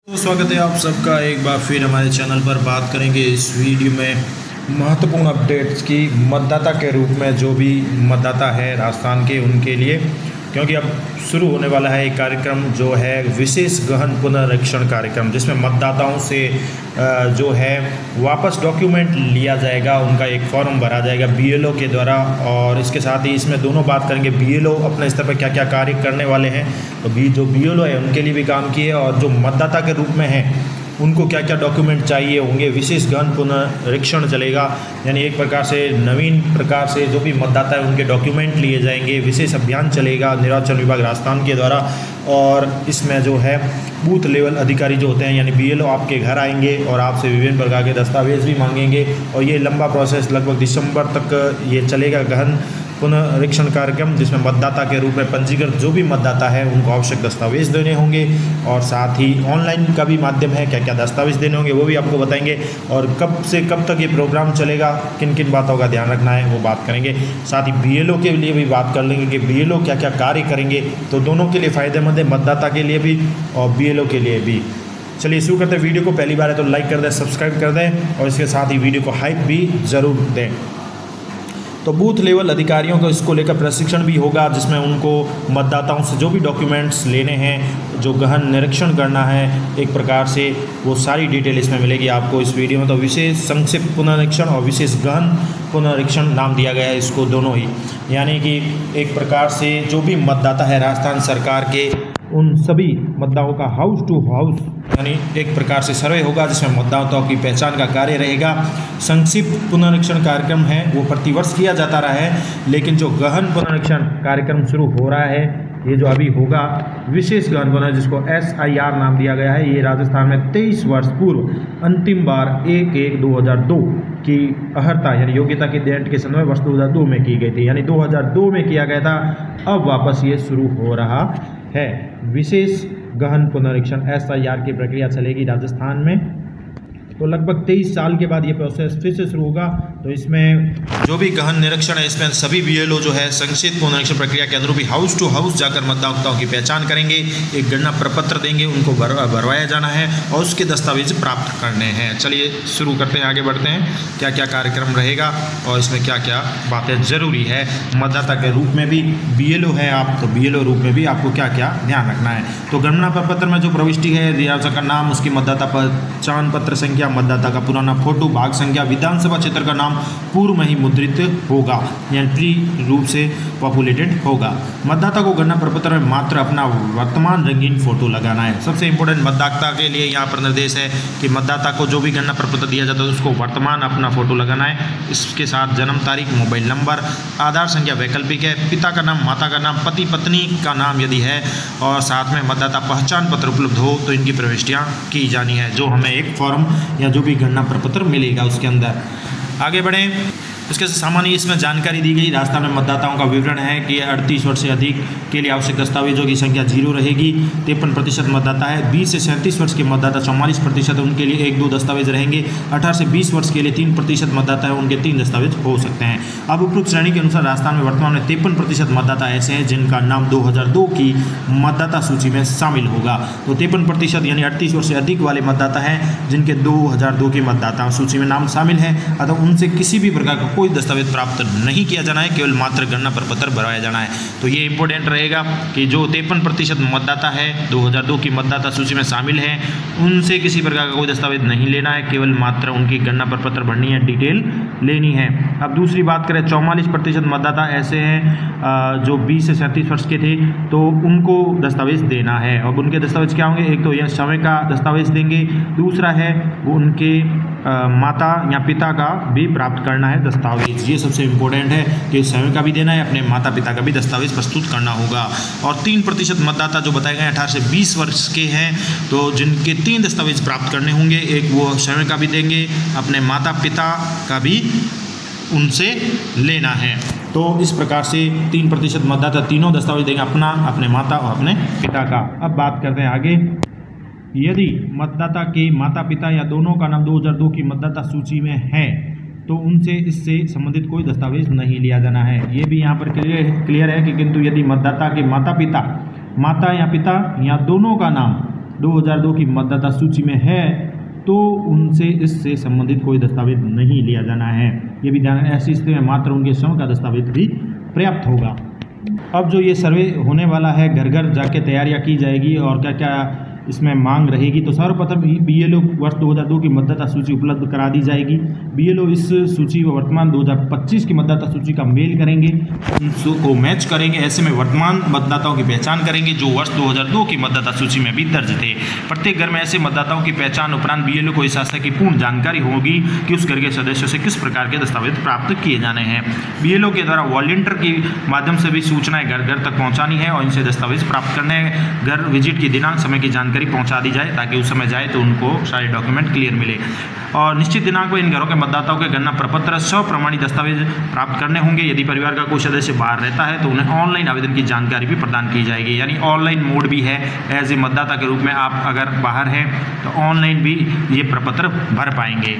तो स्वागत है आप सबका एक बार फिर हमारे चैनल पर। बात करेंगे इस वीडियो में महत्वपूर्ण अपडेट्स की मतदाता के रूप में। जो भी मतदाता है राजस्थान के उनके लिए, क्योंकि अब शुरू होने वाला है एक कार्यक्रम जो है विशेष गहन पुनरीक्षण कार्यक्रम, जिसमें मतदाताओं से जो है वापस डॉक्यूमेंट लिया जाएगा, उनका एक फॉर्म भरा जाएगा बीएलओ के द्वारा। और इसके साथ ही इसमें दोनों बात करेंगे बीएलओ अपने स्तर पर क्या क्या कार्य करने वाले हैं, तो जो बीएलओ है उनके लिए भी काम किए, और जो मतदाता के रूप में है उनको क्या क्या डॉक्यूमेंट चाहिए होंगे। विशेष गहन पुनरीक्षण चलेगा, यानी एक प्रकार से नवीन प्रकार से जो भी मतदाता है उनके डॉक्यूमेंट लिए जाएंगे। विशेष अभियान चलेगा निर्वाचन विभाग राजस्थान के द्वारा, और इसमें जो है बूथ लेवल अधिकारी जो होते हैं यानी बीएलओ आपके घर आएंगे और आपसे विभिन्न प्रकार के दस्तावेज भी मांगेंगे। और ये लंबा प्रोसेस लगभग दिसंबर तक ये चलेगा गहन पुनरीक्षण कार्यक्रम, जिसमें मतदाता के रूप में पंजीकृत जो भी मतदाता है उनको आवश्यक दस्तावेज देने होंगे, और साथ ही ऑनलाइन का भी माध्यम है, क्या क्या दस्तावेज देने होंगे वो भी आपको बताएंगे। और कब से कब तक ये प्रोग्राम चलेगा, किन किन बातों का ध्यान रखना है वो बात करेंगे। साथ ही बीएलओ के लिए भी बात कर लेंगे कि बीएलओ क्या क्या कार्य करेंगे, तो दोनों के लिए फ़ायदेमंद है, मतदाता के लिए भी और बीएलओ के लिए भी। चलिए शुरू करते हैं वीडियो को। पहली बार है तो लाइक कर दें, सब्सक्राइब कर दें, और इसके साथ ही वीडियो को हाइप भी ज़रूर दें। तो बूथ लेवल अधिकारियों को इसको लेकर प्रशिक्षण भी होगा, जिसमें उनको मतदाताओं से जो भी डॉक्यूमेंट्स लेने हैं, जो गहन निरीक्षण करना है, एक प्रकार से वो सारी डिटेल इसमें मिलेगी आपको इस वीडियो में। तो विशेष संक्षिप्त पुनरीक्षण और विशेष गहन पुनरीक्षण नाम दिया गया है इसको, दोनों ही। यानी कि एक प्रकार से जो भी मतदाता है राजस्थान सरकार के, उन सभी मतदाताओं का हाउस टू हाउस यानी एक प्रकार से सर्वे होगा, जिसमें मतदाताओं की पहचान का कार्य रहेगा। संक्षिप्त पुनरीक्षण कार्यक्रम है वो प्रतिवर्ष किया जाता रहा है, लेकिन जो गहन पुनरीक्षण कार्यक्रम शुरू हो रहा है, ये जो अभी होगा विशेष गहन पुनरीक्षण, जिसको SIR नाम दिया गया है, ये राजस्थान में 23 वर्ष पूर्व अंतिम बार 1/1/2002 की अहर्ता यानी योग्यता की डेट के समय वर्ष 2002 में की गई थी, यानी 2002 में किया गया था। अब वापस ये शुरू हो रहा है विशेष गहन पुनरीक्षण। SIR की प्रक्रिया चलेगी राजस्थान में, तो लगभग 23 साल के बाद ये प्रोसेस फिर से शुरू होगा। तो इसमें जो भी गहन निरीक्षण है, इसमें सभी बीएलओ जो है संक्षिप्त पुनरीक्षण प्रक्रिया के अनुरूप हाउस टू हाउस जाकर मतदाताओं की पहचान करेंगे, एक गणना प्रपत्र देंगे, उनको भरवाया जाना है और उसके दस्तावेज प्राप्त करने हैं। चलिए शुरू करते हैं, आगे बढ़ते हैं, क्या क्या कार्यक्रम रहेगा और इसमें क्या क्या बातें ज़रूरी है। मतदाता के रूप में भी बीएलओ है आप, तो बीएलओ रूप में भी आपको क्या क्या ध्यान रखना है। तो गणना प्रपत्र में जो प्रविष्टि है, रियासत का नाम, उसकी मतदाता पहचान पत्र संख्या, मतदाता का पुराना फोटो, भाग संख्या, विधानसभा क्षेत्र का नाम पूर्व में ही मुद्रित होगा यानी प्री रूप से पॉपुलेटेड होगा। मतदाता को गणना प्रपत्र में मात्र अपना वर्तमान रंगीन फोटो लगाना है। सबसे इंपॉर्टेंट मतदाता के लिए यहाँ पर निर्देश है कि मतदाता को जो भी गणना प्रपत्र दिया जाता है उसको वर्तमान अपना फोटो लगाना है। इसके साथ जन्म तारीख, मोबाइल नंबर, आधार संख्या वैकल्पिक है, पिता का नाम, माता का नाम, पति पत्नी का नाम यदि है, और साथ में मतदाता पहचान पत्र उपलब्ध हो तो इनकी प्रविष्टियाँ की जानी है, जो हमें एक फॉर्म या जो भी गणना प्रपत्र मिलेगा उसके अंदर। आगे बढ़ें, इसके सामान्य इसमें जानकारी दी गई। राजस्थान में मतदाताओं का विवरण है कि 38 वर्ष से अधिक के लिए आवश्यक दस्तावेजों की संख्या 0 रहेगी। 53% मतदाता है। 20 से 37 वर्ष के मतदाता 44%, उनके लिए 1-2 दस्तावेज रहेंगे। 18 से 20 वर्ष के लिए 3% मतदाता है, उनके 3 दस्तावेज हो सकते हैं। अब उपरोक्त श्रेणी के अनुसार राजस्थान में वर्तमान में 53% मतदाता ऐसे हैं जिनका नाम 2002 की मतदाता सूची में शामिल होगा। तो 53% यानी 38 वर्ष से अधिक वाले मतदाता हैं जिनके 2002 की मतदाता सूची में नाम शामिल है, अतः उनसे किसी भी प्रकार का कोई दस्तावेज प्राप्त नहीं किया जाना है, केवल मात्र गणना प्रपत्र भरवाया जाना है। तो ये इंपॉर्टेंट रहेगा कि जो 53% मतदाता है 2002 की मतदाता सूची में शामिल है, उनसे किसी प्रकार का कोई दस्तावेज नहीं लेना है, केवल मात्र उनकी गणना प्रपत्र भरनी है, डिटेल लेनी है। अब दूसरी बात करें, 44% मतदाता ऐसे हैं जो 20 से 37 वर्ष के थे, तो उनको दस्तावेज देना है। अब उनके दस्तावेज क्या होंगे, एक तो यह समय का दस्तावेज देंगे, दूसरा है वो उनके माता या पिता का भी प्राप्त करना है दस्तावेज। ये सबसे इम्पोर्टेंट है कि समय का भी देना है, अपने माता पिता का भी दस्तावेज प्रस्तुत करना होगा। और 3% मतदाता जो बताए गए 18 से 20 वर्ष के हैं, तो जिनके 3 दस्तावेज प्राप्त करने होंगे, एक वो समय का भी देंगे, अपने माता पिता का भी उनसे लेना है। तो इस प्रकार से 3% मतदाता तीनों दस्तावेज देंगे, अपना, अपने माता और अपने पिता का। अब बात करते हैं आगे। यदि मतदाता के माता पिता या दोनों का नाम 2002 की मतदाता सूची में है, तो उनसे इससे संबंधित कोई दस्तावेज नहीं लिया जाना है। ये भी यहाँ पर क्लियर है कि किंतु यदि मतदाता के माता या पिता या दोनों का नाम 2002 की मतदाता सूची में है तो उनसे इससे संबंधित कोई दस्तावेज नहीं लिया जाना है। ये भी ध्यान, ऐसी स्थिति में मात्र उनके स्वयं का दस्तावेज भी पर्याप्त होगा। अब जो ये सर्वे होने वाला है, घर घर जाके तैयारियां की जाएगी और क्या क्या इसमें मांग रहेगी। तो सर्वप्रथम बीएलओ वर्ष 2002 की मतदाता सूची उपलब्ध करा दी जाएगी। बीएलओ इस सूची व वर्तमान 2025 की मतदाता सूची का मेल करेंगे, उनको मैच करेंगे। ऐसे में वर्तमान मतदाताओं की पहचान करेंगे जो वर्ष 2002 की मतदाता सूची में भी दर्ज थे। प्रत्येक घर में ऐसे मतदाताओं की पहचान उपरांत बीएलओ को इस आशय की पूर्ण जानकारी होगी कि उस घर के सदस्यों से किस प्रकार के दस्तावेज प्राप्त किए जाने हैं। बीएलओ के द्वारा वॉलंटियर के माध्यम से भी सूचनाएं घर घर तक पहुँचानी है और इनसे दस्तावेज प्राप्त करने, घर विजिट की दिनांक समय की जानकारी पहुंचा दी जाए ताकि उस समय जाए तो उनको सारे डॉक्यूमेंट क्लियर मिले। और निश्चित दिनांक पर इन घरों के मतदाताओं के गणना प्रपत्र, स्वप्रमाणित दस्तावेज प्राप्त करने होंगे। यदि परिवार का कोई सदस्य बाहर रहता है तो उन्हें ऑनलाइन आवेदन की जानकारी भी प्रदान की जाएगी, यानी ऑनलाइन मोड भी है। एज ए मतदाता के रूप में आप अगर बाहर हैं तो ऑनलाइन भी ये प्रपत्र भर पाएंगे।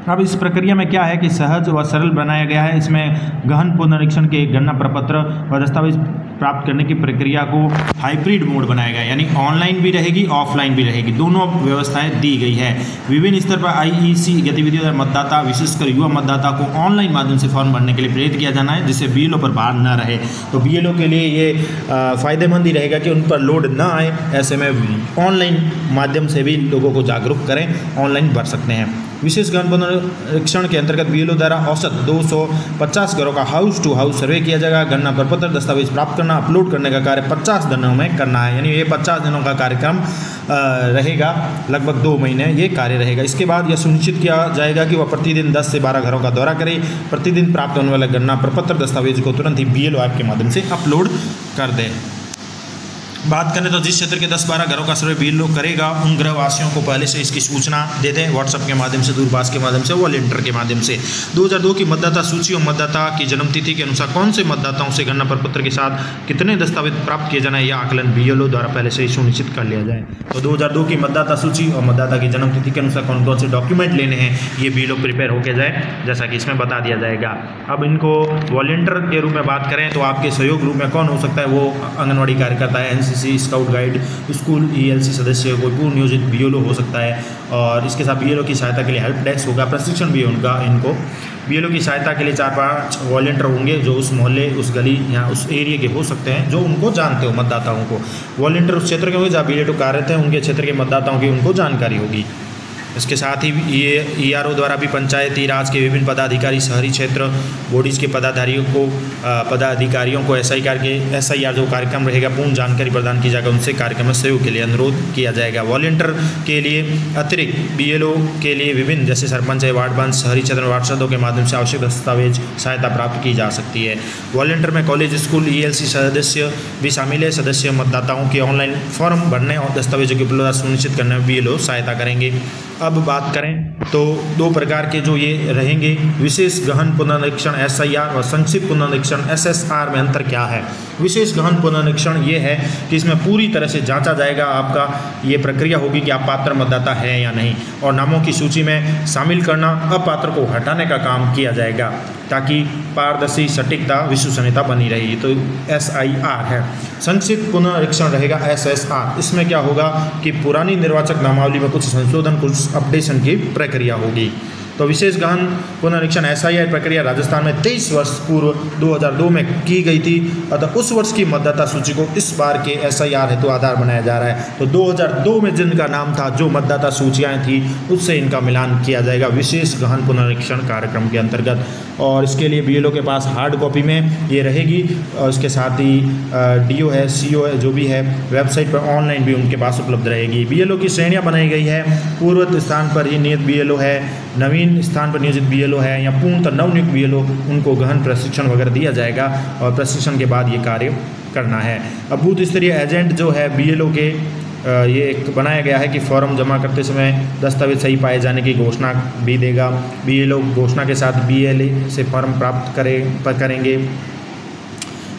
अब इस प्रक्रिया में क्या है कि सहज व सरल बनाया गया है। इसमें गहन पुनरीक्षण के गणना प्रपत्र व दस्तावेज प्राप्त करने की प्रक्रिया को हाइब्रिड मोड बनाया गया, यानी ऑनलाइन भी रहेगी ऑफलाइन भी रहेगी, दोनों व्यवस्थाएं दी गई है। विभिन्न स्तर पर आईईसी गतिविधियों मतदाता, विशेषकर युवा मतदाता को ऑनलाइन माध्यम से फॉर्म भरने के लिए प्रेरित किया जाना है, जिससे बीएलओ पर भार न रहे। तो बीएलओ के लिए ये फ़ायदेमंद ही रहेगा कि उन पर लोड न आए। ऐसे में ऑनलाइन माध्यम से भी लोगों को जागरूक करें, ऑनलाइन भर सकते हैं। विशेष गहन पुनरीक्षण के अंतर्गत बीएलओ द्वारा औसत 250 घरों का हाउस टू हाउस सर्वे किया जाएगा। गणना प्रपत्र, दस्तावेज प्राप्त करना, अपलोड करने का कार्य 50 दिनों में करना है, यानी ये 50 दिनों का कार्यक्रम रहेगा, लगभग 2 महीने ये कार्य रहेगा। इसके बाद यह सुनिश्चित किया जाएगा कि वह प्रतिदिन 10 से 12 घरों का दौरा करे। प्रतिदिन प्राप्त होने वाले गणना प्रपत्र, दस्तावेज को तुरंत ही बीएलओ ऐप के माध्यम से अपलोड कर दे। बात करें तो जिस क्षेत्र के 10-12 घरों का सर्वे बीएलओ करेगा, उन गृहवासियों को पहले से इसकी सूचना दे दें, व्हाट्सएप के माध्यम से, दूरभाष के माध्यम से, वॉलंटियर के माध्यम से। 2002 की मतदाता सूची और मतदाता की जन्मतिथि के अनुसार कौन से मतदाताओं से गणना प्रपत्र के साथ कितने दस्तावेज प्राप्त किए जाना है, यह आकलन बीएलओ द्वारा पहले से ही सुनिश्चित कर लिया जाए। तो 2002 की मतदाता सूची और मतदाता की जन्मतिथि के अनुसार कौन कौन से डॉक्यूमेंट लेने हैं, ये बीएलओ प्रिपेयर होकर जाए, जैसा कि इसमें बता दिया जाएगा। अब इनको वॉलंटियर के रूप में बात करें तो आपके सहयोग रूप में कौन हो सकता है, वो आंगनवाड़ी कार्यकर्ता है, NCC, scout guide, school ELC सदस्य, कोई पूर्व नियोजित बीएलओ हो सकता है। और इसके साथ बीएलओ की सहायता के लिए हेल्प डेस्क होगा, प्रशिक्षण भी उनका। इनको बीएलओ की सहायता के लिए 4-5 वॉलंटियर होंगे जो उस मोहल्ले, उस गली या उस एरिया के हो सकते हैं, जो उनको जानते हो मतदाताओं को। वॉलंटियर उस क्षेत्र के होंगे जहाँ बीएलओ कार्यरत हैं, उनके क्षेत्र के मतदाताओं की उनको जानकारी होगी। इसके साथ ही ये ईआरओ द्वारा भी पंचायती राज के विभिन्न पदाधिकारी, शहरी क्षेत्र बॉडीज़ के पदाधिकारियों को एसआईआर जो कार्यक्रम रहेगा पूर्ण जानकारी प्रदान की जाएगा, उनसे कार्यक्रम में सहयोग के लिए अनुरोध किया जाएगा। वॉलंटियर के लिए अतिरिक्त बीएलओ के लिए विभिन्न जैसे सरपंच है, वार्ड पंच, शहरी क्षेत्र में वार्षदों के माध्यम से आवश्यक दस्तावेज सहायता प्राप्त की जा सकती है। वॉलंटियर में कॉलेज, स्कूल, ईएलसी सदस्य भी शामिल है। सदस्य मतदाताओं के ऑनलाइन फॉर्म भरने और दस्तावेजों की उपलब्धता सुनिश्चित करने में बीएलओ सहायता करेंगे। अब बात करें तो 2 प्रकार के जो ये रहेंगे, विशेष गहन पुनरीक्षण एसआईआर और संक्षिप्त पुनरीक्षण एसएसआर में अंतर क्या है। विशेष गहन पुनरीक्षण ये है कि इसमें पूरी तरह से जांचा जाएगा, आपका ये प्रक्रिया होगी कि आप पात्र मतदाता हैं या नहीं, और नामों की सूची में शामिल करना, अपात्र को हटाने का काम किया जाएगा ताकि पारदर्शी, सटीकता, विश्वसनीयता बनी रहेगी। तो एसआईआर है। संक्षिप्त पुनरीक्षण रहेगा एसएसआर। इसमें क्या होगा कि पुरानी निर्वाचक नामावली में कुछ संशोधन, कुछ अपडेशन की प्रक्रिया होगी। तो विशेष गहन पुनरीक्षण एसआईआर प्रक्रिया राजस्थान में 23 वर्ष पूर्व 2002 में की गई थी, अतः उस वर्ष की मतदाता सूची को इस बार के एसआईआर हेतु आधार बनाया जा रहा है। तो 2002 में जिनका नाम था, जो मतदाता सूचियाँ थी, उससे इनका मिलान किया जाएगा विशेष गहन पुनरीक्षण कार्यक्रम के अंतर्गत। और इसके लिए बीएलओ के पास हार्ड कॉपी में ये रहेगी, और इसके साथ ही डीओ है, सीओ है, जो भी है, वेबसाइट पर ऑनलाइन भी उनके पास उपलब्ध रहेगी। बीएलओ की श्रेणियाँ बनाई गई है। पूर्व स्थान पर ही नियत बीएलओ है, नवीन स्थान पर नियोजित बीएलओ है, या पूर्णतः नवनियुक्त बीएलओ, उनको गहन प्रशिक्षण वगैरह दिया जाएगा और प्रशिक्षण के बाद ये कार्य करना है। अब बूथ स्तरीय एजेंट जो है बीएलओ के, ये एक बनाया गया है कि फॉर्म जमा करते समय दस्तावेज सही पाए जाने की घोषणा भी देगा। बीएलओ घोषणा के साथ बीएलए से फॉर्म प्राप्त करेंगे।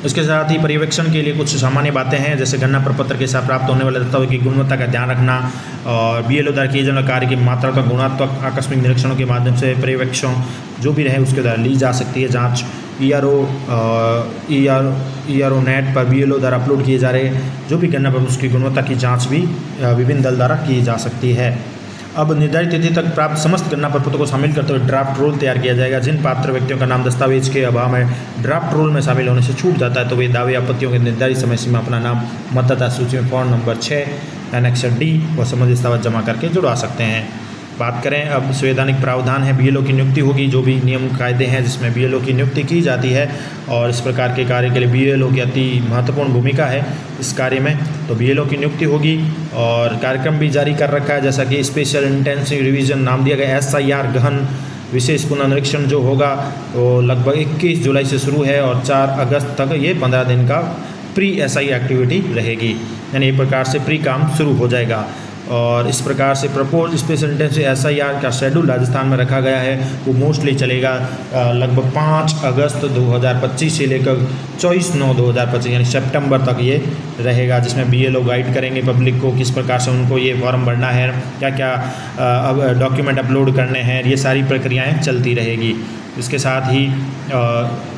इसके साथ ही पर्यवेक्षण के लिए कुछ सामान्य बातें हैं, जैसे गणना प्रपत्र के साथ प्राप्त होने वाले दस्तावेज की गुणवत्ता का ध्यान रखना, और बीएलओ द्वारा किए जाने वाले कार्य की मात्रात्मक, गुणात्मक, आकस्मिक निरीक्षणों के माध्यम से पर्यवेक्षण जो भी रहे उसके द्वारा ली जा सकती है जांच। ERO नेट पर BLO द्वारा अपलोड किए जा रहे जो भी गन्ना प्रपत्र की गुणवत्ता की जाँच भी विभिन्न दल द्वारा की जा सकती है। अब निर्धारित तिथि तक प्राप्त समस्त गन्ना प्रपत्र को शामिल करते हुए ड्राफ्ट रोल तैयार किया जाएगा। जिन पात्र व्यक्तियों का नाम दस्तावेज के अभाव में ड्राफ्ट रोल में शामिल होने से छूट जाता है तो वे दावे आपत्तियों के निर्धारित समय सीमा अपना नाम मतदाता सूची में फॉर्म नंबर 6 एनेक्स D व संबंधित दस्तावेज जमा करके जुड़वा सकते हैं। बात करें अब संवैधानिक प्रावधान है, BLO की नियुक्ति होगी, जो भी नियम कायदे हैं जिसमें BLO की नियुक्ति की जाती है और इस प्रकार के कार्य के लिए BLO की अति महत्वपूर्ण भूमिका है इस कार्य में। तो BLO की नियुक्ति होगी और कार्यक्रम भी जारी कर रखा है, जैसा कि स्पेशल इंटेंसिव रिवीजन नाम दिया गया। SIR गहन विशेष पुनरीक्षण जो होगा वो लगभग 21 जुलाई से शुरू है और 4 अगस्त तक ये 15 दिन का प्री SI एक्टिविटी रहेगी, यानी एक प्रकार से प्री काम शुरू हो जाएगा। और इस प्रकार से प्रपोज स्पेशल इंटेंसिव SIR का शेड्यूल राजस्थान में रखा गया है, वो मोस्टली चलेगा लगभग 5 अगस्त 2025 से लेकर 24/9/2025 यानी सितंबर तक ये रहेगा, जिसमें BLO गाइड करेंगे पब्लिक को किस प्रकार से उनको ये फॉर्म भरना है, क्या क्या डॉक्यूमेंट अपलोड करने हैं, ये सारी प्रक्रियाएँ चलती रहेगी। इसके साथ ही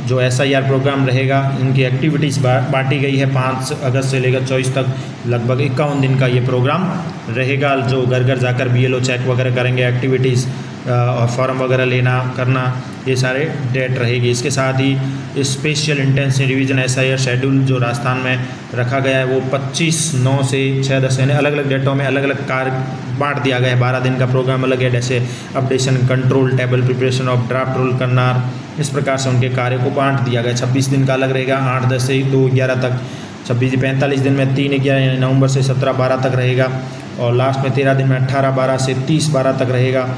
जो SIR प्रोग्राम रहेगा इनकी एक्टिविटीज़ बांटी गई है 5 अगस्त से लेकर 24 तक लगभग 51 दिन का ये प्रोग्राम रहेगा, जो घर घर जाकर BLO चेक वगैरह करेंगे, एक्टिविटीज़ और फॉर्म वगैरह लेना करना, ये सारे डेट रहेगी। इसके साथ ही special intensive revision SIR schedule जो राजस्थान में रखा गया है वो 25/9 से 6/10 यानी अलग अलग डेटों में अलग अलग कार्य बांट दिया गया है। 12 दिन का प्रोग्राम अलग है, जैसे updation, control table, preparation of draft roll करना, इस प्रकार से उनके कार्य को बांट दिया गया। 26 दिन का अलग रहेगा, 8/10 से 2/11 तक, 45 दिन में 3/11 यानी नवंबर से 17/12 तक रहेगा और लास्ट में 13 दिन में 18/12 से 30/12 तक रहेगा।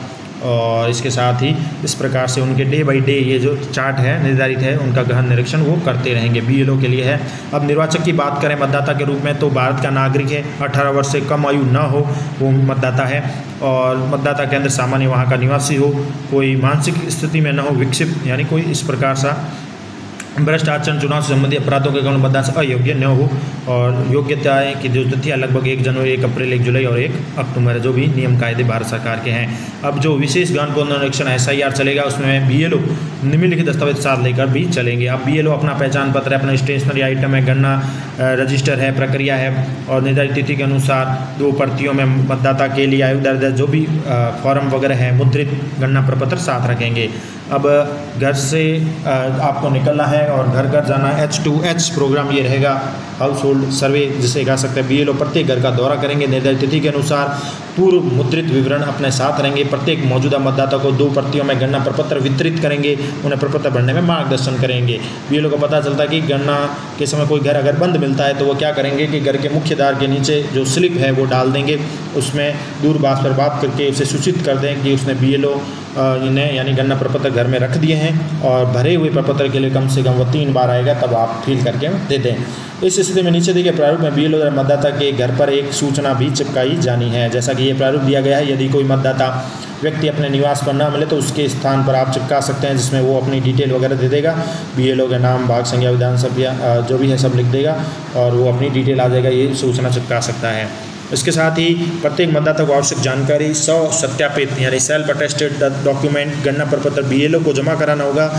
और इसके साथ ही इस प्रकार से उनके डे बाई डे ये जो चार्ट है निर्धारित है उनका गहन निरीक्षण वो करते रहेंगे, BLO के लिए है। अब निर्वाचक की बात करें मतदाता के रूप में तो भारत का नागरिक है, 18 वर्ष से कम आयु न हो वो मतदाता है और मतदाता केंद्र सामान्य वहाँ का निवासी हो, कोई मानसिक स्थिति में न हो विक्षिप्त, यानी कोई इस प्रकार सा भ्रष्ट आचरण, चुनाव से संबंधित अपराधों के कारण मतदान से अयोग्य न हो और योग्यताएँ की जो तिथियाँ लगभग 1 जनवरी, 1 अप्रैल, 1 जुलाई और 1 अक्टूबर जो भी नियम कायदे भारत सरकार के हैं। अब जो विशेष गहन पुनरीक्षण SIR चलेगा उसमें BLO निम्नलिखित दस्तावेज साथ लेकर भी चलेंगे। अब BLO अपना पहचान पत्र है, अपना स्टेशनरी आइटम है, गन्ना रजिस्टर है, प्रक्रिया है और निर्धारित तिथि के अनुसार 2 प्रतियों में मतदाता के लिए आयु दर्ज जो भी फॉर्म वगैरह है मुद्रित गन्ना प्रपत्र साथ रखेंगे। अब घर से आपको निकलना है और घर घर जाना, H2H प्रोग्राम ये रहेगा, हाउस होल्ड सर्वे जिसे कह सकते हैं। BLO प्रत्येक घर का दौरा करेंगे, निर्धारित तिथि के अनुसार पूर्व मुद्रित विवरण अपने साथ रहेंगे। प्रत्येक मौजूदा मतदाता को 2 प्रतियों में गन्ना प्रपत्र वितरित करेंगे, उन्हें प्रपत्र भरने में मार्गदर्शन करेंगे। BLO को पता चलता है कि गन्ना के समय कोई घर अगर बंद मिलता है तो वो क्या करेंगे कि घर के मुख्य द्वार के नीचे जो स्लिप है वो डाल देंगे, उसमें दूरभाष पर बात करके उसे सूचित कर दें कि उसने BLO इन्हें यानी गन्ना प्रपत्र घर में रख दिए हैं और भरे हुए प्रपत्र के लिए कम से कम वो 3 बार आएगा, तब आप फिल करके दे दें। इस स्थिति में नीचे दिए गए प्रारूप में BLO द्वारा मतदाता के घर पर एक सूचना भी चिपकाई जानी है, जैसा कि ये प्रारूप दिया गया है। यदि कोई मतदाता व्यक्ति अपने निवास पर न मिले तो उसके स्थान पर आप चिपका सकते हैं, जिसमें वो अपनी डिटेल वगैरह दे देगा, BLO के नाम, भाग संख्या, विधानसभा जो भी है सब लिख देगा और वो अपनी डिटेल आ जाएगा, ये सूचना चिपका सकता है। इसके साथ ही प्रत्येक मतदाता को आवश्यक जानकारी सत्यापित यानी सेल्फ अटेस्टेड डॉक्यूमेंट गन्ना प्रपत्र BLO को जमा कराना होगा।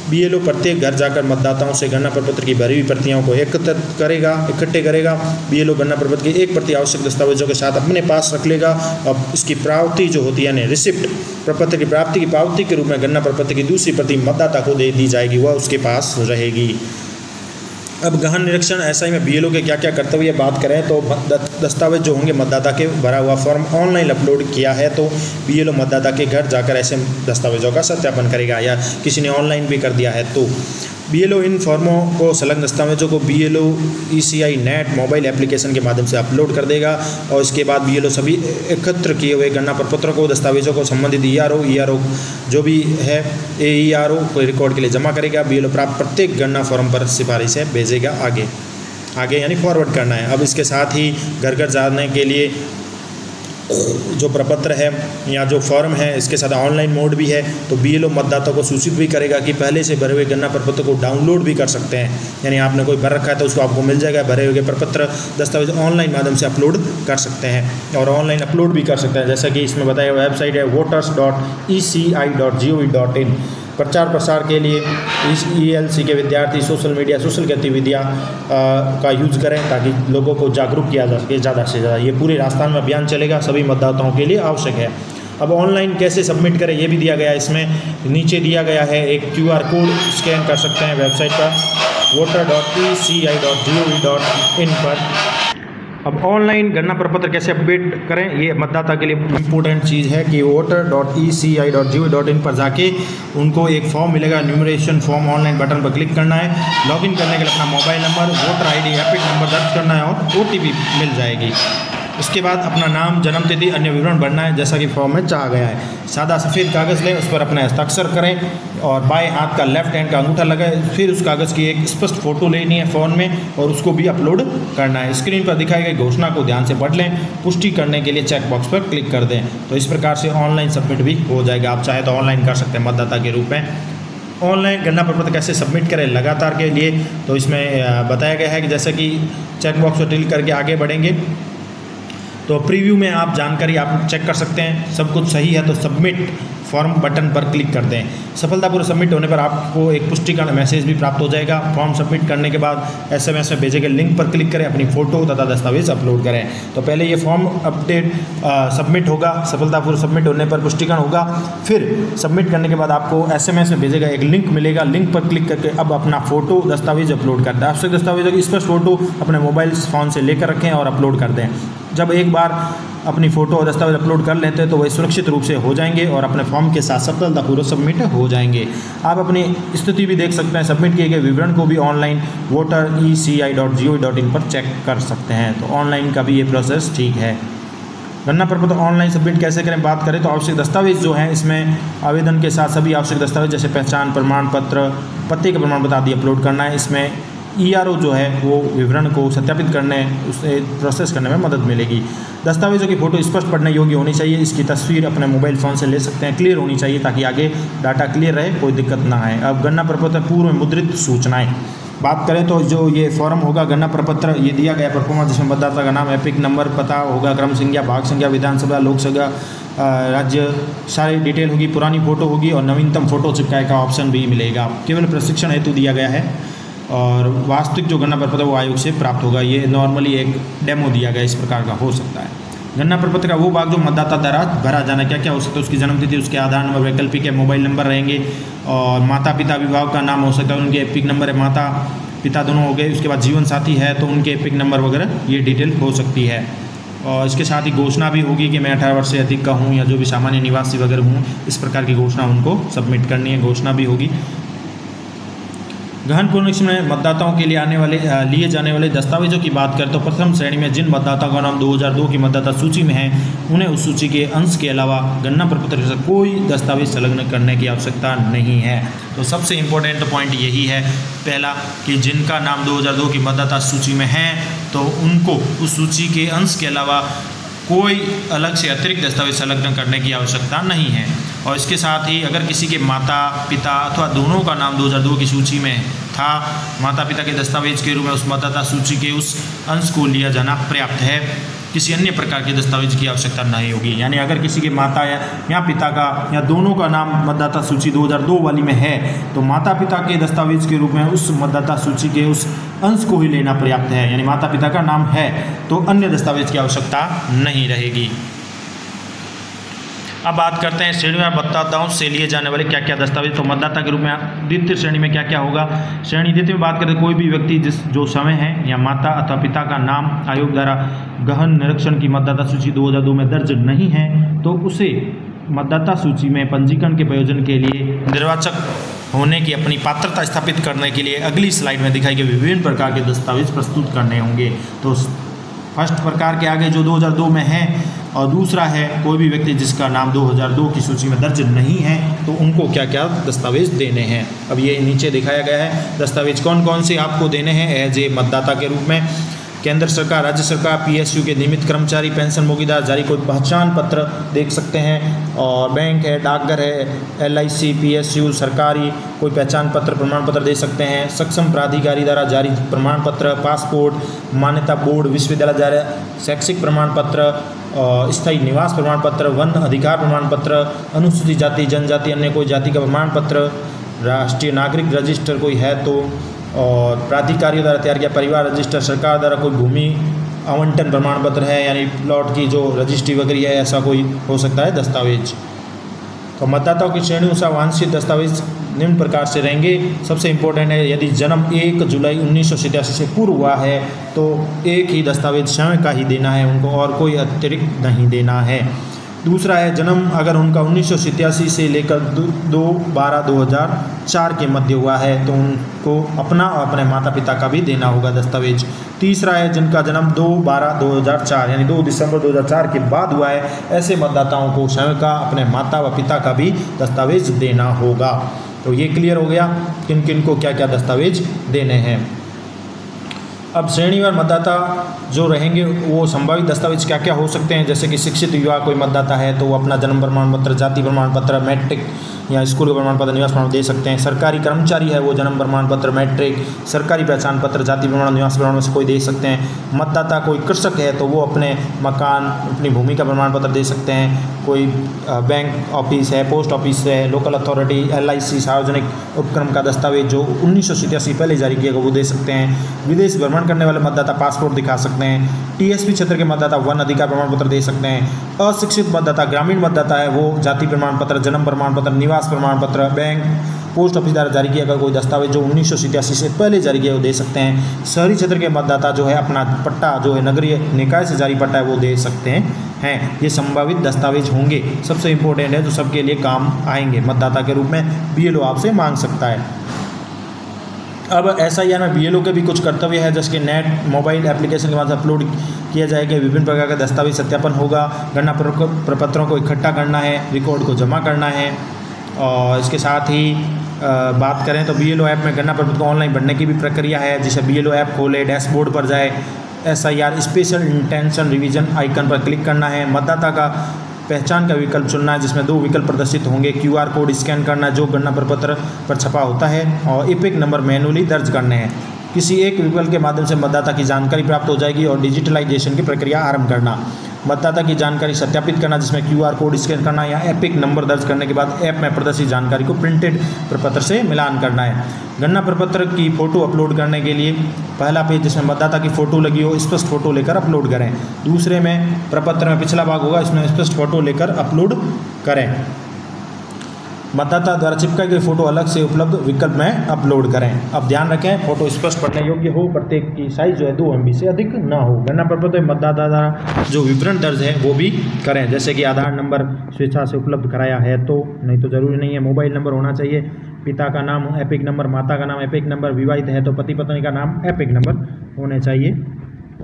BLO प्रत्येक घर जाकर मतदाताओं से गन्ना प्रपत्र की भरी हुई प्रतियों को इकट्ठे करेगा। BLO गन्ना प्रपत्र की एक प्रति आवश्यक दस्तावेजों के साथ अपने पास रख लेगा और इसकी प्राप्ति जो होती है यानी रिसिप्ट, प्रपत्र की प्राप्ति की पावती के रूप में गन्ना प्रपत्र की दूसरी प्रति मतदाता को दे दी जाएगी, वह उसके पास रहेगी। अब गहन निरीक्षण SI में BLO के क्या क्या कर्तव्य बात करें तो दस्तावेज जो होंगे मतदाता के भरा हुआ फॉर्म ऑनलाइन अपलोड किया है तो BLO मतदाता के घर जाकर ऐसे दस्तावेजों का सत्यापन करेगा, या किसी ने ऑनलाइन भी कर दिया है तो BLO इन फॉर्मों को संलग्न दस्तावेजों को BLO ECI net mobile application के माध्यम से अपलोड कर देगा और इसके बाद BLO सभी एकत्र किए हुए गन्ना प्रपत्रों को, दस्तावेजों को संबंधित ERO जो भी है AERO को रिकॉर्ड के लिए जमा करेगा। BLO प्राप्त प्रत्येक गन्ना फॉर्म पर सिफारिश है भेजेगा आगे यानी फॉरवर्ड करना है। अब इसके साथ ही घर घर जाने के लिए जो प्रपत्र है या जो फॉर्म है इसके साथ ऑनलाइन मोड भी है तो BLO मतदाता को सूचित भी करेगा कि पहले से भरे हुए गन्ना प्रपत्र को डाउनलोड भी कर सकते हैं, यानी आपने कोई भर रखा है तो उसको आपको मिल जाएगा, भरे हुए प्रपत्र दस्तावेज ऑनलाइन माध्यम से अपलोड कर सकते हैं और ऑनलाइन अपलोड भी कर सकते हैं, जैसा कि इसमें बताया वेबसाइट है voters.eci.gov.in। प्रचार प्रसार के लिए इस ELC के विद्यार्थी सोशल मीडिया सोशल गतिविधियाँ का यूज़ करें ताकि लोगों को जागरूक किया जा सके ज़्यादा से ज़्यादा। ये पूरे राजस्थान में अभियान चलेगा, सभी मतदाताओं के लिए आवश्यक है। अब ऑनलाइन कैसे सबमिट करें ये भी दिया गया है, इसमें नीचे दिया गया है एक QR कोड स्कैन कर सकते हैं वेबसाइट पर voter.eci.gov.in पर। अब ऑनलाइन गणना प्रपत्र कैसे अपडेट करें, ये मतदाता के लिए इम्पोर्टेंट चीज़ है कि voter.eci.gov.in पर जाके उनको एक फॉर्म मिलेगा, न्यूमरेशन फॉर्म, ऑनलाइन बटन पर क्लिक करना है। लॉगिन करने के लिए अपना mobile number, voter ID, epic number दर्ज करना है और OTP मिल जाएगी। उसके बाद अपना नाम, जन्मतिथि, अन्य विवरण भरना है जैसा कि फॉर्म में चाहा गया है। सादा सफ़ेद कागज़ लें, उस पर अपना हस्ताक्षर करें और बाएं हाथ का लेफ्ट हैंड का अंगूठा लगाएं। फिर उस कागज़ की एक स्पष्ट फ़ोटो लेनी है फ़ोन में और उसको भी अपलोड करना है। स्क्रीन पर दिखाई गई घोषणा को ध्यान से पढ़ लें, पुष्टि करने के लिए चेक बॉक्स पर क्लिक कर दें। तो इस प्रकार से ऑनलाइन सबमिट भी हो जाएगा। आप चाहे तो ऑनलाइन कर सकते हैं मतदाता के रूप में। ऑनलाइन गणना प्रपत्र कैसे सबमिट करें लगातार के लिए, तो इसमें बताया गया है कि जैसे कि चेक बॉक्स पर क्लिक करके आगे बढ़ेंगे तो प्रीव्यू में आप जानकारी आप चेक कर सकते हैं, सब कुछ सही है तो सबमिट फॉर्म बटन पर क्लिक कर दें। सफलतापूर्वक सबमिट होने पर आपको एक पुष्टिकरण मैसेज भी प्राप्त हो जाएगा। फॉर्म सबमिट करने के बाद SMS में भेजे गए लिंक पर क्लिक करें, अपनी फ़ोटो तथा दस्तावेज अपलोड करें। तो पहले ये फॉर्म अपडेट सबमिट होगा, सफलतापूर्वक सबमिट होने पर पुष्टिकरण होगा। फिर सबमिट करने के बाद आपको SMS में भेजेगा एक लिंक मिलेगा, लिंक पर क्लिक करके अब अपना फ़ोटो दस्तावेज अपलोड कर दें। आवश्यक दस्तावेजों की स्पष्ट फ़ोटो अपने मोबाइल फ़ोन से लेकर रखें और अपलोड कर दें। जब एक बार अपनी फ़ोटो और दस्तावेज अपलोड कर लेते हैं तो वह सुरक्षित रूप से हो जाएंगे और अपने फॉर्म के साथ सफलतापूर्वक सबमिट हो जाएंगे। आप अपनी स्थिति भी देख सकते हैं, सबमिट किए गए विवरण को भी ऑनलाइन voter.eci.gov.in पर चेक कर सकते हैं। तो ऑनलाइन का भी ये प्रोसेस ठीक है। गणना प्रपत्र ऑनलाइन सबमिट कैसे करें बात करें तो आवश्यक दस्तावेज जो हैं इसमें आवेदन के साथ सभी आवश्यक दस्तावेज जैसे पहचान प्रमाण पत्र, पते का प्रमाण पत्र आदि अपलोड करना है। इसमें ERO जो है वो विवरण को सत्यापित करने, उसे प्रोसेस करने में मदद मिलेगी। दस्तावेजों की फ़ोटो स्पष्ट पढ़ने योग्य होनी चाहिए, इसकी तस्वीर अपने मोबाइल फ़ोन से ले सकते हैं, क्लियर होनी चाहिए ताकि आगे डाटा क्लियर रहे, कोई दिक्कत ना आए। अब गणना प्रपत्र पूर्व में मुद्रित सूचनाएं बात करें तो जो ये फॉर्म होगा गणना प्रपत्र ये दिया गया परफॉर्मेंस जिसमें मतदाता का नाम, एपिक नंबर, पता होगा, क्रम संख्या, भाग संख्या, विधानसभा, लोकसभा, राज्य, सारी डिटेल होगी, पुरानी फ़ोटो होगी और नवीनतम फ़ोटो चिपकाए का ऑप्शन भी मिलेगा। केवल प्रशिक्षण हेतु दिया गया है और वास्तविक जो गणना प्रपत्र वो आयोग से प्राप्त होगा। ये नॉर्मली एक डेमो दिया गया, इस प्रकार का हो सकता है। गणना प्रपत्र का वो भाग जो मतदाता द्वारा भरा जाना, क्या क्या हो सकता है, उसकी जन्मतिथि, उसके आधार नंबर, वैकल्पिक मोबाइल नंबर रहेंगे और माता पिता अभिभावक का नाम हो सकता है, उनके एपिक नंबर है, माता पिता दोनों हो गए। उसके बाद जीवन साथी है तो उनके एपिक नंबर वगैरह ये डिटेल हो सकती है। और इसके साथ ही घोषणा भी होगी कि मैं 18 वर्ष से अधिक का हूँ या जो भी सामान्य निवासी वगैरह हूँ, इस प्रकार की घोषणा उनको सबमिट करनी है, घोषणा भी होगी। गहन पुनरीक्षण में मतदाताओं के लिए लिए जाने वाले दस्तावेजों की बात करें तो प्रथम श्रेणी में जिन मतदाताओं का नाम 2002 की मतदाता सूची में है उन्हें उस सूची के अंश के अलावा गणना प्रपत्र से कोई दस्तावेज संलग्न करने की आवश्यकता नहीं है। तो सबसे इम्पोर्टेंट पॉइंट यही है पहला कि जिनका नाम 2002 की मतदाता सूची में है तो उनको उस सूची के अंश के अलावा कोई अलग से अतिरिक्त दस्तावेज संलग्न करने की आवश्यकता नहीं है। और इसके साथ ही अगर किसी के माता पिता अथवा दोनों का नाम 2002 की सूची में था, माता पिता के दस्तावेज के रूप में उस मतदाता सूची के उस अंश को लिया जाना पर्याप्त है, किसी अन्य प्रकार के दस्तावेज की आवश्यकता नहीं होगी। यानी अगर किसी के माता या पिता का या दोनों का नाम मतदाता सूची 2002 वाली में है तो माता पिता के दस्तावेज के रूप में उस मतदाता सूची के उस अंश को ही लेना पर्याप्त है। यानी माता पिता का नाम है तो अन्य दस्तावेज की आवश्यकता नहीं रहेगी। अब बात करते हैं श्रेणीवार मतदाताओं से लिए जाने वाले क्या क्या दस्तावेज। तो मतदाता के रूप में द्वितीय श्रेणी में क्या क्या होगा। श्रेणी द्वितीय में बात करें कोई भी व्यक्ति जो समय है या माता अथवा पिता का नाम आयोग द्वारा गहन निरीक्षण की मतदाता सूची 2002 में दर्ज नहीं है तो उसे मतदाता सूची में पंजीकरण के प्रयोजन के लिए निर्वाचक होने की अपनी पात्रता स्थापित करने के लिए अगली स्लाइड में दिखाई गई विभिन्न प्रकार के दस्तावेज प्रस्तुत करने होंगे। तो फर्स्ट प्रकार के आगे जो 2002 में है और दूसरा है कोई भी व्यक्ति जिसका नाम 2002 की सूची में दर्ज नहीं है तो उनको क्या क्या दस्तावेज देने हैं। अब ये नीचे दिखाया गया है दस्तावेज कौन कौन से आपको देने हैं एज ए मतदाता के रूप में। केंद्र सरकार, राज्य सरकार, PSU के नियमित कर्मचारी, पेंशनभोगीदार जारी कोई पहचान पत्र देख सकते हैं और बैंक है, डाकघर है, LIC, PSU, सरकारी कोई पहचान पत्र प्रमाण पत्र दे सकते हैं। सक्षम प्राधिकारी द्वारा जारी प्रमाण पत्र, पासपोर्ट, मान्यता बोर्ड, विश्वविद्यालय द्वारा शैक्षिक प्रमाण पत्र स्थायी निवास प्रमाण पत्र, वन अधिकार प्रमाण पत्र, अनुसूचित जाति जनजाति अन्य कोई जाति का प्रमाण पत्र, राष्ट्रीय नागरिक रजिस्टर कोई है तो, और प्राधिकारियों द्वारा तैयार किया परिवार रजिस्टर, सरकार द्वारा कोई भूमि आवंटन प्रमाण पत्र है यानी प्लॉट की जो रजिस्ट्री वगैरह है, ऐसा कोई हो सकता है दस्तावेज। तो मतदाताओं की श्रेणी अनुसार वांछित दस्तावेज निम्न प्रकार से रहेंगे। सबसे इम्पोर्टेंट है, यदि जन्म 1 जुलाई 1987 से पूर्व हुआ है तो एक ही दस्तावेज स्वयं का ही देना है उनको, और कोई अतिरिक्त नहीं देना है। दूसरा है, जन्म अगर उनका 1987 से लेकर 2/12/2004 के मध्य हुआ है तो उनको अपना और अपने माता पिता का भी देना होगा दस्तावेज। तीसरा है, जिनका जन्म 2/12/2004 यानी 2 दिसंबर 2004 के बाद हुआ है, ऐसे मतदाताओं को स्वयं का अपने माता व पिता का भी दस्तावेज देना होगा। तो ये क्लियर हो गया किन किन को क्या क्या दस्तावेज देने हैं। अब श्रेणीवार मतदाता जो रहेंगे वो संभावित दस्तावेज क्या क्या हो सकते हैं, जैसे कि शिक्षित युवा कोई मतदाता है तो वो अपना जन्म प्रमाण पत्र, जाति प्रमाण पत्र, मैट्रिक या स्कूल का प्रमाण पत्र, निवास प्रमाण दे सकते हैं। सरकारी कर्मचारी है वो जन्म प्रमाण पत्र, मैट्रिक, सरकारी पहचान पत्र, जाति प्रमाण, निवास प्रमाण में से कोई दे सकते हैं। मतदाता कोई कृषक है तो वो अपने मकान, अपनी भूमि का प्रमाण पत्र दे सकते हैं। कोई बैंक ऑफिस है, पोस्ट ऑफिस है, लोकल अथॉरिटी, LIC सार्वजनिक उपक्रम का दस्तावेज जो 1987 पहले जारी किया गया वो दे सकते हैं। विदेश भ्रमण करने वाले मतदाता पासपोर्ट दिखा सकते हैं। TSP क्षेत्र के मतदाता वन अधिकार प्रमाण पत्र दे सकते हैं। अशिक्षित मतदाता, ग्रामीण मतदाता है वो जाति प्रमाण पत्र, जन्म प्रमाण पत्र, निवास प्रमाण पत्र, बैंक, पोस्ट ऑफिस द्वारा जारी किया गया कोई दस्तावेज जो 1987 से पहले जारी किया वो दे सकते हैं। शहरी क्षेत्र के मतदाता जो है अपना पट्टा जो है नगरीय निकाय से जारी पट्टा है वो दे सकते हैं। ये संभावित दस्तावेज होंगे, सबसे इम्पोर्टेंट है जो सबके लिए काम आएंगे मतदाता के रूप में BLO आपसे मांग सकता है। अब SIR में BLO के भी कुछ कर्तव्य है, जैसे कि नेट मोबाइल एप्लीकेशन के माध्यम से अपलोड किया जाएगा, विभिन्न प्रकार का दस्तावेज सत्यापन होगा, गणना प्रपत्रों को इकट्ठा करना है, रिकॉर्ड को जमा करना है। और इसके साथ ही बात करें तो BLO ऐप में गणना प्रपत्र को ऑनलाइन भरने की भी प्रक्रिया है, जिसे BLO ऐप खोले, डैशबोर्ड पर जाए, SIR special intention revision icon पर क्लिक करना है। मतदाता का पहचान का विकल्प चुनना है जिसमें 2 विकल्प प्रदर्शित होंगे, QR कोड स्कैन करना जो गणना प्रपत्र पर छपा होता है, और एपिक नंबर मैनुअली दर्ज करने हैं। किसी एक विकल्प के माध्यम से मतदाता की जानकारी प्राप्त हो जाएगी, और डिजिटलाइजेशन की प्रक्रिया आरंभ करना, मतदाता की जानकारी सत्यापित करना जिसमें QR कोड स्कैन करना या एपिक नंबर दर्ज करने के बाद ऐप में प्रदर्शित जानकारी को प्रिंटेड प्रपत्र से मिलान करना है। गणना प्रपत्र की फ़ोटो अपलोड करने के लिए पहला पेज जिसमें मतदाता की फ़ोटो लगी हो स्पष्ट फ़ोटो लेकर अपलोड करें। दूसरे में प्रपत्र में पिछला भाग होगा, इसमें स्पष्ट फ़ोटो लेकर अपलोड करें। मतदाता द्वारा चिपकाई गई फ़ोटो अलग से उपलब्ध विकल्प में अपलोड करें। अब ध्यान रखें फ़ोटो स्पष्ट पढ़ने योग्य हो, प्रत्येक की साइज़ जो है 2 MB से अधिक ना हो। गणना प्रपत्र में मतदाता द्वारा जो विवरण दर्ज है वो भी करें, जैसे कि आधार नंबर स्वेच्छा से उपलब्ध कराया है तो, नहीं तो ज़रूरी नहीं है। मोबाइल नंबर होना चाहिए, पिता का नाम एपिक नंबर, माता का नाम एपिक नंबर, विवाहित है तो पति पत्नी का नाम एपिक नंबर होने चाहिए।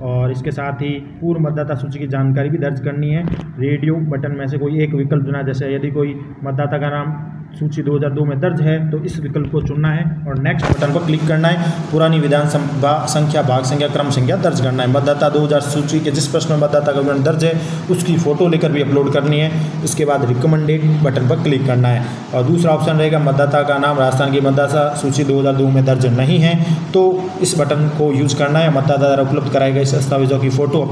और इसके साथ ही पूर्व मतदाता सूची की जानकारी भी दर्ज करनी है। रेडियो बटन में से कोई एक विकल्प चुना, जैसे यदि कोई मतदाता का नाम सूची 2002 में दर्ज है तो इस विकल्प को चुनना है और नेक्स्ट बटन पर क्लिक करना है। पुरानी विधान संख्या, भाग संख्या, क्रम संख्या दर्ज करना है। मतदाता 2000 सूची के जिस प्रश्न में मतदाता का विवरण दर्ज है उसकी फ़ोटो लेकर भी अपलोड करनी है। इसके बाद रिकमेंडेड बटन पर क्लिक करना है। और दूसरा ऑप्शन रहेगा मतदाता का नाम राजस्थान की मतदाता सूची 2002 में दर्ज नहीं है तो इस बटन को यूज करना है। मतदाता द्वारा उपलब्ध कराए गए दस्तावेजों की फ़ोटो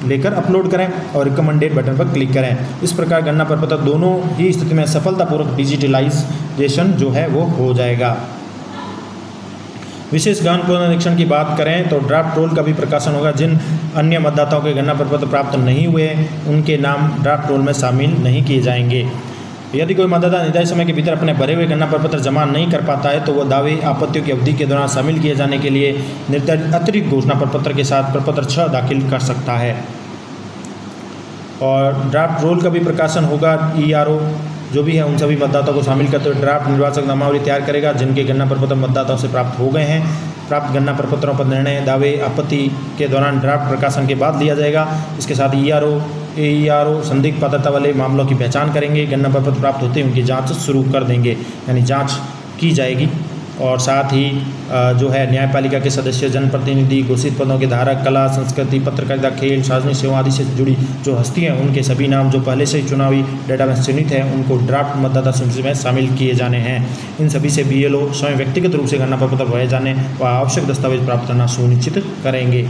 लेकर अपलोड करें और रिकमेंडेड बटन पर क्लिक करें। इस प्रकार गणना प्रपत्र दोनों ही स्थिति में सफलतापूर्वक डिजिटलाइजेशन जो है वो हो जाएगा। विशेष गहन पुनरीक्षण की बात करें तो ड्राफ्ट रोल का भी प्रकाशन होगा। जिन अन्य मतदाताओं के गणना प्रपत्र प्राप्त नहीं हुए उनके नाम ड्राफ्ट रोल में शामिल नहीं किए जाएंगे। यदि कोई मतदाता निर्धारित समय के भीतर अपने भरे हुए गणना प्रपत्र जमा नहीं कर पाता है तो वह दावे आपत्तियों की अवधि के दौरान शामिल किए जाने के लिए निर्धारित अतिरिक्त घोषणा प्रपत्र के साथ प्रपत्र 6 दाखिल कर सकता है। और ड्राफ्ट रोल का भी प्रकाशन होगा। ERO जो भी है उन सभी मतदाताओं को शामिल करते हुए ड्राफ्ट निर्वाचक नामावली तैयार करेगा जिनके गणना प्रपत्र मतदाताओं से प्राप्त हो गए हैं। प्राप्त गणना प्रपत्रों पर निर्णय दावे आपत्ति के दौरान ड्राफ्ट प्रकाशन के बाद लिया जाएगा। इसके साथ ERO संदिग्ध पात्रता वाले मामलों की पहचान करेंगे। गणना प्रपत्र प्राप्त होते ही उनकी जांच शुरू कर देंगे, यानी जांच की जाएगी। और साथ ही जो है न्यायपालिका के सदस्य, जनप्रतिनिधि, घोषित पदों के धारक, कला, संस्कृति, पत्रकारिता, खेल, सार्वजनिक सेवा आदि से जुड़ी जो हस्तियाँ हैं उनके सभी नाम जो पहले से ही चुनावी डेटा में चिन्हित है उनको ड्राफ्ट मतदाता सूची में शामिल किए जाने हैं। इन सभी से BLO स्वयं व्यक्तिगत रूप से गणना प्रपत्र भरे जाने व आवश्यक दस्तावेज प्राप्त करना सुनिश्चित करेंगे।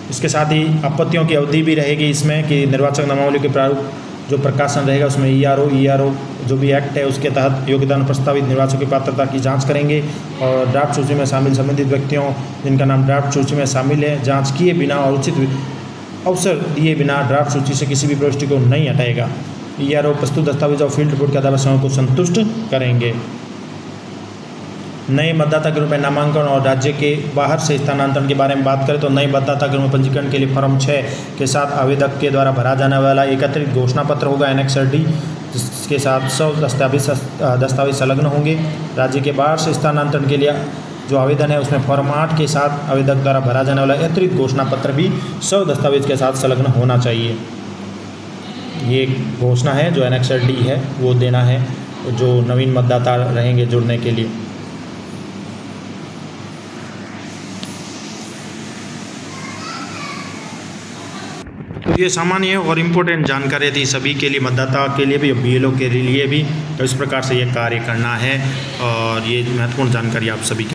इसके साथ ही आपत्तियों की अवधि भी रहेगी इसमें कि निर्वाचक नामावली के प्रारूप जो प्रकाशन रहेगा उसमें ईआरओ जो भी एक्ट है उसके तहत योग्यता प्रस्तावित निर्वाचकों की पात्रता की जांच करेंगे और ड्राफ्ट सूची में शामिल संबंधित व्यक्तियों जिनका नाम ड्राफ्ट सूची में शामिल है जांच किए बिना और उचित अवसर दिए बिना ड्राफ्ट सूची से किसी भी प्रविष्टि को नहीं हटाएगा। ईआरओ प्रस्तुत दस्तावेज और फील्ड रिपोर्ट के आधार पर समय को संतुष्ट करेंगे। नए मतदाता के रूप में नामांकन और राज्य के बाहर से स्थानांतरण के बारे में बात करें तो नए मतदाता के रूप में पंजीकरण के लिए फॉर्म 6 के साथ आवेदक के द्वारा भरा जाने वाला एक अतिरिक्त घोषणा पत्र होगा एनेक्सर-डी, जिसके साथ 100 दस्तावेज संलग्न होंगे। राज्य के बाहर से स्थानांतरण के लिए जो आवेदन है उसमें फॉर्म 8 के साथ आवेदक द्वारा भरा जाने वाला अतिरिक्त घोषणा पत्र भी 100 दस्तावेज के साथ संलग्न होना चाहिए। ये घोषणा है जो एनेक्सर-डी है वो देना है जो नवीन मतदाता रहेंगे जुड़ने के लिए। तो ये सामान्य और इम्पोर्टेंट जानकारी थी सभी के लिए, मतदाता के लिए भी, बीएलओ के लिए भी। तो इस प्रकार से ये कार्य करना है और ये महत्वपूर्ण जानकारी आप सभी